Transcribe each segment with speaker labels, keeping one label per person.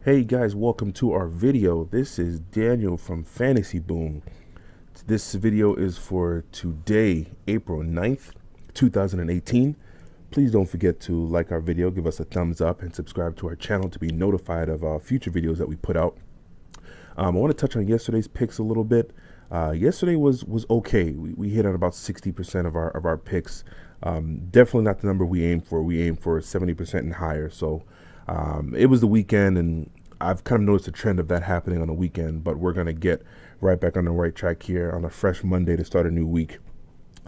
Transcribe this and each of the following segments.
Speaker 1: Hey guys, welcome to our video. This is Daniel from Fantasy Boom. This video is for today, April 9th, 2018. Please don't forget to like our video, give us a thumbs up, and subscribe to our channel to be notified of future videos that we put out. I want to touch on yesterday's picks a little bit. Yesterday was okay. We hit on about 60% of our picks. Definitely not the number we aim for. We aim for 70% and higher. So it was the weekend, and I've kind of noticed a trend of that happening on the weekend. But we're going to get right back on the right track here on a fresh Monday to start a new week.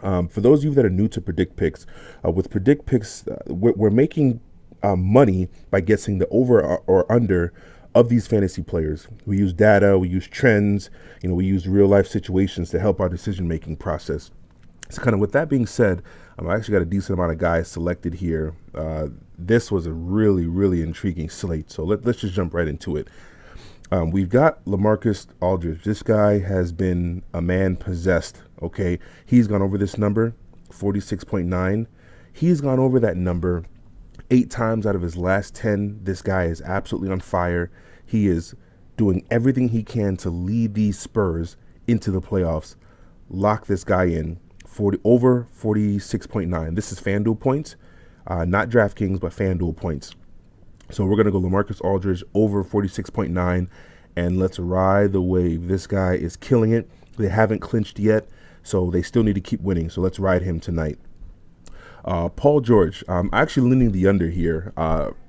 Speaker 1: For those of you that are new to Predict Picks, with Predict Picks, we're making money by guessing the over or under of these fantasy players. We use data, we use trends, we use real life situations to help our decision making process. So kind of with that being said, I actually got a decent amount of guys selected here. This was a really intriguing slate. So let's just jump right into it. We've got LaMarcus Aldridge. This guy has been a man possessed. Okay, he's gone over this number, 46.9. He's gone over that number 8 times out of his last 10. This guy is absolutely on fire. He is doing everything he can to lead these Spurs into the playoffs. Lock this guy in. Over 46.9. This is FanDuel points, not Draft Kings, but FanDuel points. So we're going to go LaMarcus Aldridge over 46.9, and let's ride the wave. This guy is killing it. They haven't clinched yet, so they still need to keep winning. So let's ride him tonight. Paul George, I'm actually leaning the under here.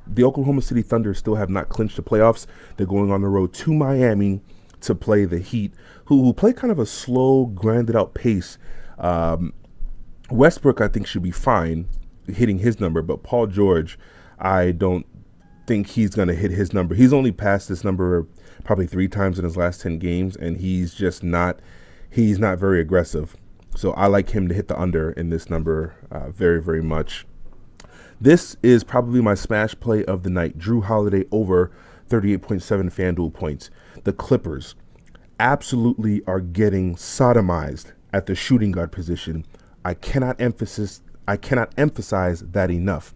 Speaker 1: The Oklahoma City Thunder still have not clinched the playoffs. They're going on the road to Miami to play the Heat, who play kind of a slow, grinded out pace. Westbrook, I think, should be fine hitting his number, but Paul George, I don't think he's going to hit his number. He's only passed this number probably 3 times in his last 10 games, and he's not very aggressive. So I like him to hit the under in this number very much. This is probably my smash play of the night. Drew Holiday over 38.7 FanDuel points. The Clippers absolutely are getting sodomized at the shooting guard position. I cannot emphasize that enough.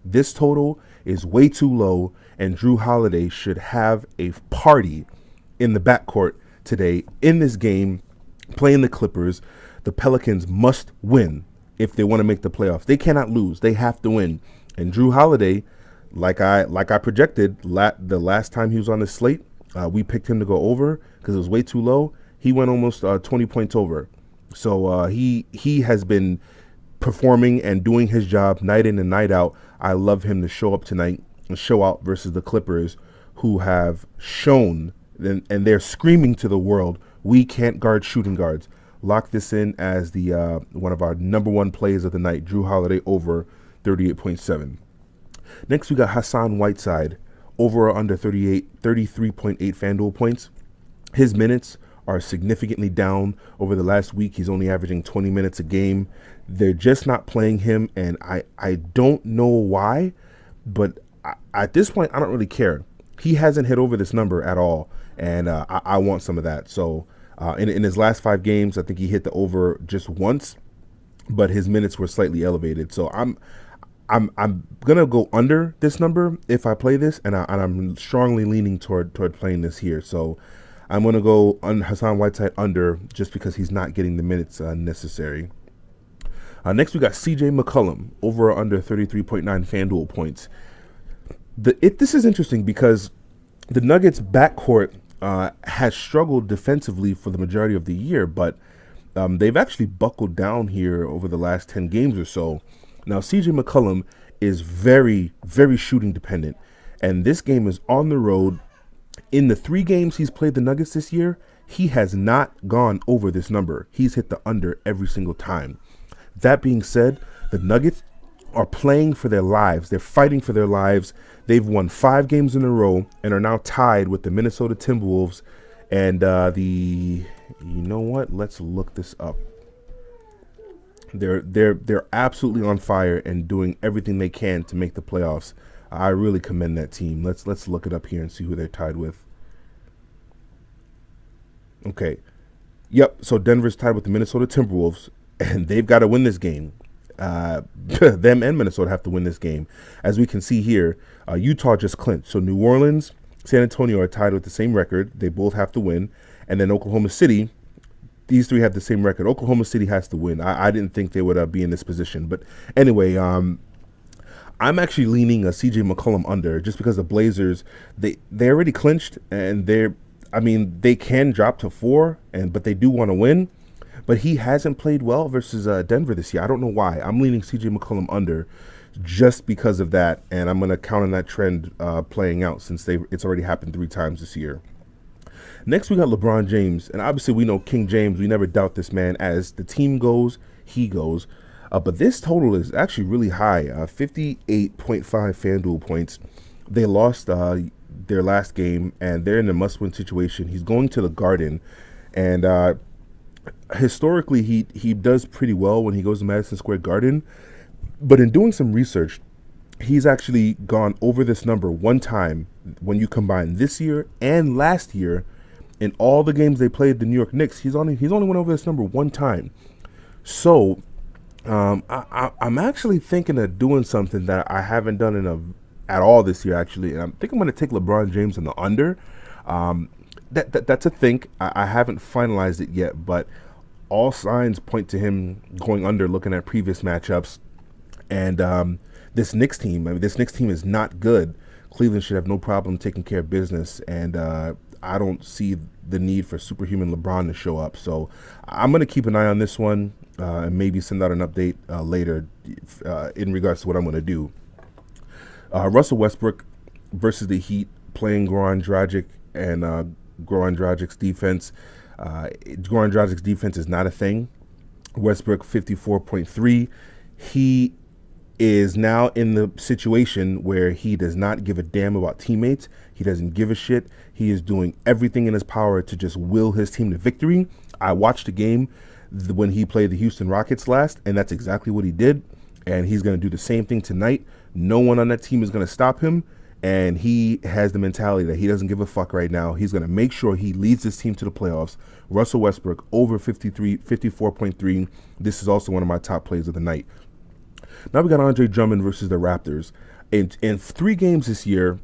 Speaker 1: This total is way too low, and Drew Holiday should have a party in the backcourt today in this game, playing the Clippers. The Pelicans must win if they want to make the playoffs. They cannot lose. They have to win. And Drew Holiday, like I projected the last time he was on the slate, we picked him to go over because it was way too low. He went almost 20 points over. So he has been performing and doing his job night in and night out. I love him to show up tonight and show out versus the Clippers, who have shown and they're screaming to the world, we can't guard shooting guards. Lock this in as the one of our number 1 plays of the night. Drew Holiday over 38.7. Next, we got Hassan Whiteside over or under 33.8 FanDuel points. His minutes are significantly down over the last week. He's only averaging 20 minutes a game. They're just not playing him, and I don't know why, but at this point, I don't really care. He hasn't hit over this number at all, and I want some of that. So in his last 5 games, I think he hit the over just once, but his minutes were slightly elevated. So I'm gonna go under this number if I play this, and I'm strongly leaning toward playing this here. So I'm going to go on Hassan Whiteside under just because he's not getting the minutes necessary. Next, we got CJ McCollum over or under 33.9 FanDuel points. This is interesting because the Nuggets backcourt has struggled defensively for the majority of the year, but they've actually buckled down here over the last 10 games or so. Now, CJ McCollum is very shooting dependent, and this game is on the road. In the 3 games he's played the Nuggets this year, he has not gone over this number. He's hit the under every single time. That being said, the Nuggets are playing for their lives. They're fighting for their lives. They've won 5 games in a row and are now tied with the Minnesota Timberwolves and you know what? Let's look this up. They're absolutely on fire and doing everything they can to make the playoffs. I really commend that team. Let's look it up here and see who they're tied with. Okay. Yep. So Denver's tied with the Minnesota Timberwolves, and they've got to win this game. Them and Minnesota have to win this game. As we can see here, Utah just clinched. So New Orleans San Antonio are tied with the same record. They both have to win. And then Oklahoma City, these three have the same record. Oklahoma City has to win. I didn't think they would be in this position. But anyway, I'm actually leaning a CJ McCollum under just because the Blazers, they already clinched, and they can drop to 4, but they do want to win. But he hasn't played well versus Denver this year. I don't know why. I'm leaning CJ McCollum under just because of that, and I'm going to count on that trend playing out since it's already happened 3 times this year. Next, we got LeBron James, and obviously we know King James. We never doubt this man. As the team goes, he goes. But this total is actually really high, 58.5 FanDuel points. They lost their last game, and they're in a must-win situation. He's going to the Garden, and historically he does pretty well when he goes to Madison Square Garden. But in doing some research, he's actually gone over this number 1 time when you combine this year and last year. In all the games they played the New York Knicks, he's only went over this number 1 time. So I'm actually thinking of doing something that I haven't done at all this year, actually. And I think I'm going to take LeBron James in the under. That's a think. I haven't finalized it yet, but all signs point to him going under looking at previous matchups. And this Knicks team is not good. Cleveland should have no problem taking care of business. And I don't see the need for superhuman LeBron to show up. So I'm going to keep an eye on this one and maybe send out an update later in regards to what I'm going to do. Russell Westbrook versus the Heat, playing Goran Dragic, and Goran Dragic's defense. Goran Dragic's defense is not a thing. Westbrook 54.3. He is now in the situation where he does not give a damn about teammates. He doesn't give a shit. He is doing everything in his power to just will his team to victory. I watched a game when he played the Houston Rockets last, and that's exactly what he did. And he's going to do the same thing tonight. No one on that team is going to stop him. And he has the mentality that he doesn't give a fuck right now. He's going to make sure he leads this team to the playoffs. Russell Westbrook over 54.3. This is also one of my top plays of the night. Now we got Andre Drummond versus the Raptors. In 3 games this year,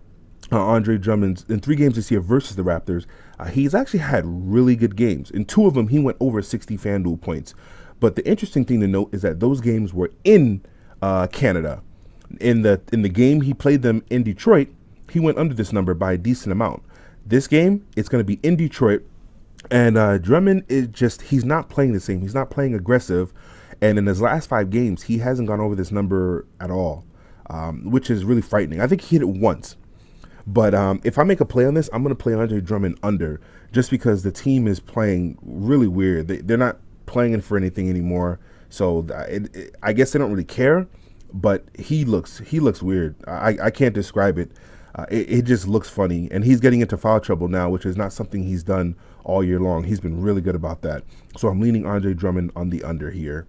Speaker 1: Andre Drummond's in 3 games this year versus the Raptors, he's actually had really good games. In 2 of them, he went over 60 FanDuel points. But the interesting thing to note is that those games were in Canada. In the game he played them in Detroit, he went under this number by a decent amount. This game, it's going to be in Detroit, and Drummond he's not playing the same. He's not playing aggressive. And in his last 5 games, he hasn't gone over this number at all, which is really frightening. I think he hit it once. But if I make a play on this, I'm going to play Andre Drummond under, just because the team is playing really weird. They're not playing for anything anymore. So I guess they don't really care, but he looks weird. I can't describe it. It just looks funny. And he's getting into foul trouble now, which is not something he's done all year long. He's been really good about that. So I'm leaning Andre Drummond on the under here.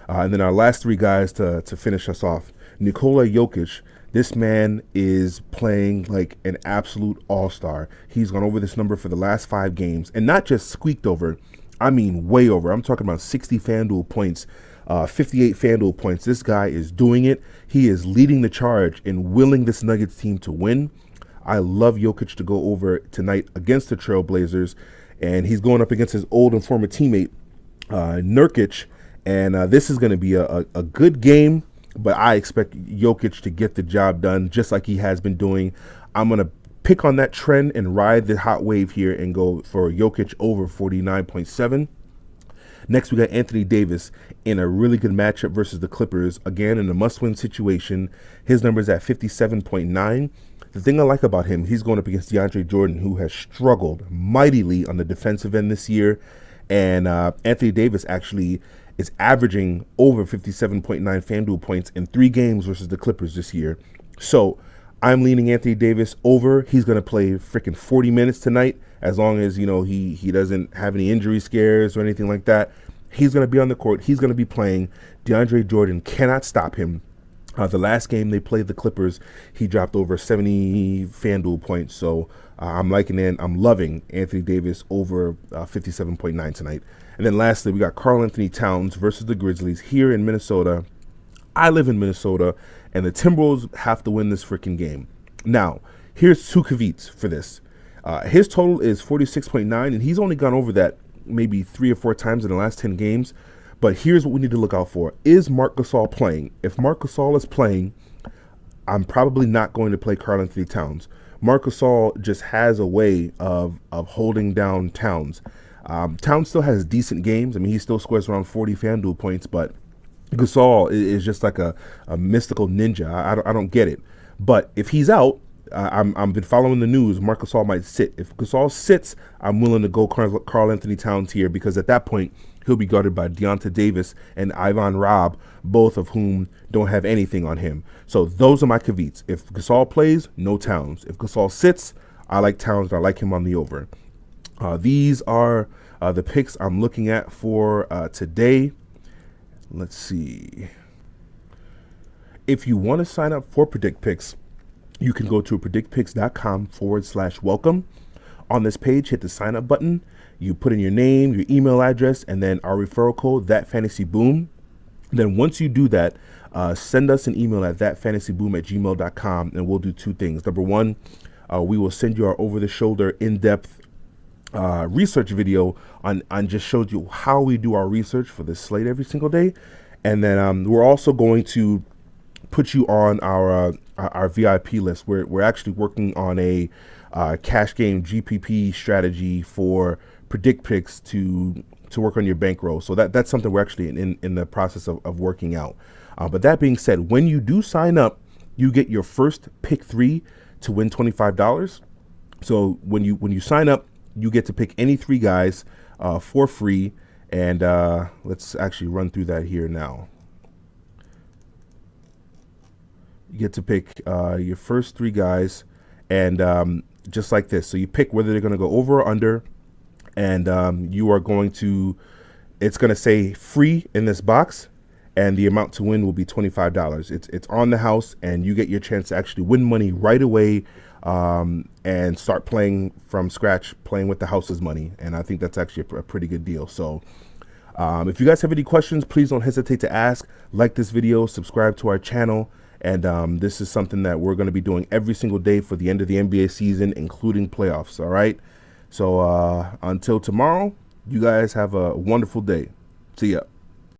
Speaker 1: And then our last 3 guys to finish us off. Nikola Jokic. This man is playing like an absolute all-star. He's gone over this number for the last 5 games, and not just squeaked over. I mean way over. I'm talking about 60 FanDuel points, 58 FanDuel points. This guy is doing it. He is leading the charge in willing this Nuggets team to win. I love Jokic to go over tonight against the Trailblazers, and he's going up against his old and former teammate, Nurkic. And this is going to be a good game, but I expect Jokic to get the job done just like he has been doing. I'm going to pick on that trend and ride the hot wave here and go for Jokic over 49.7. Next, we got Anthony Davis in a really good matchup versus the Clippers. Again, in a must-win situation. His number is at 57.9. The thing I like about him, he's going up against DeAndre Jordan, who has struggled mightily on the defensive end this year. And Anthony Davis actually is averaging over 57.9 FanDuel points in 3 games versus the Clippers this year. So I'm leaning Anthony Davis over. He's going to play freaking 40 minutes tonight, as long as, he doesn't have any injury scares or anything like that. He's going to be on the court. He's going to be playing. DeAndre Jordan cannot stop him. The last game they played the Clippers, he dropped over 70 FanDuel points. So I'm loving Anthony Davis over 57.9 tonight. And then lastly, we got Karl Anthony Towns versus the Grizzlies here in Minnesota. I live in Minnesota, and the Timberwolves have to win this freaking game. Now, Here's two caveats for this. His total is 46.9, and he's only gone over that maybe 3 or 4 times in the last 10 games. But here's what we need to look out for. Is Marc Gasol playing? If Marc Gasol is playing, I'm probably not going to play Karl-Anthony Towns. Marc Gasol just has a way of holding down Towns. Towns still has decent games. I mean, he still scores around 40 FanDuel points, but Gasol is just like a mystical ninja. I don't get it. But if he's out, I've been following the news. Marc Gasol might sit. If Gasol sits, I'm willing to go Karl-Anthony Towns here, because at that point, he'll be guarded by Deonta Davis and Ivan Rabb, both of whom don't have anything on him. So those are my caveats. If Gasol plays, no Towns. If Gasol sits, I like Towns, and I like him on the over. These are the picks I'm looking at for today. Let's see. If you want to sign up for Predict Picks, you can go to predictpicks.com/welcome. On this page, hit the sign up button. You put in your name, your email address, and then our referral code, thatfantasyboom. Then once you do that, send us an email at thatfantasyboom@gmail.com, and we'll do two things. Number one, we will send you our over-the-shoulder, in-depth research video on just showed you how we do our research for this slate every single day. And then we're also going to put you on our VIP list. We're actually working on a cash game GPP strategy for Predict Picks to work on your bankroll. So that's something we're actually in the process of working out. But that being said, when you do sign up, you get your first pick 3 to win $25. So when you sign up, you get to pick any 3 guys for free. And let's actually run through that here now. You get to pick your first 3 guys, and just like this. So you pick whether they're going to go over or under, and you are going to, it's going to say free in this box, and the amount to win will be $25. It's on the house, and you get your chance to actually win money right away, and start playing from scratch, playing with the house's money. And I think that's actually a pretty good deal. So if you guys have any questions, please don't hesitate to ask. Like this video, subscribe to our channel. And this is something that we're going to be doing every single day for the end of the NBA season, including playoffs. All right. So until tomorrow, you guys have a wonderful day. See ya.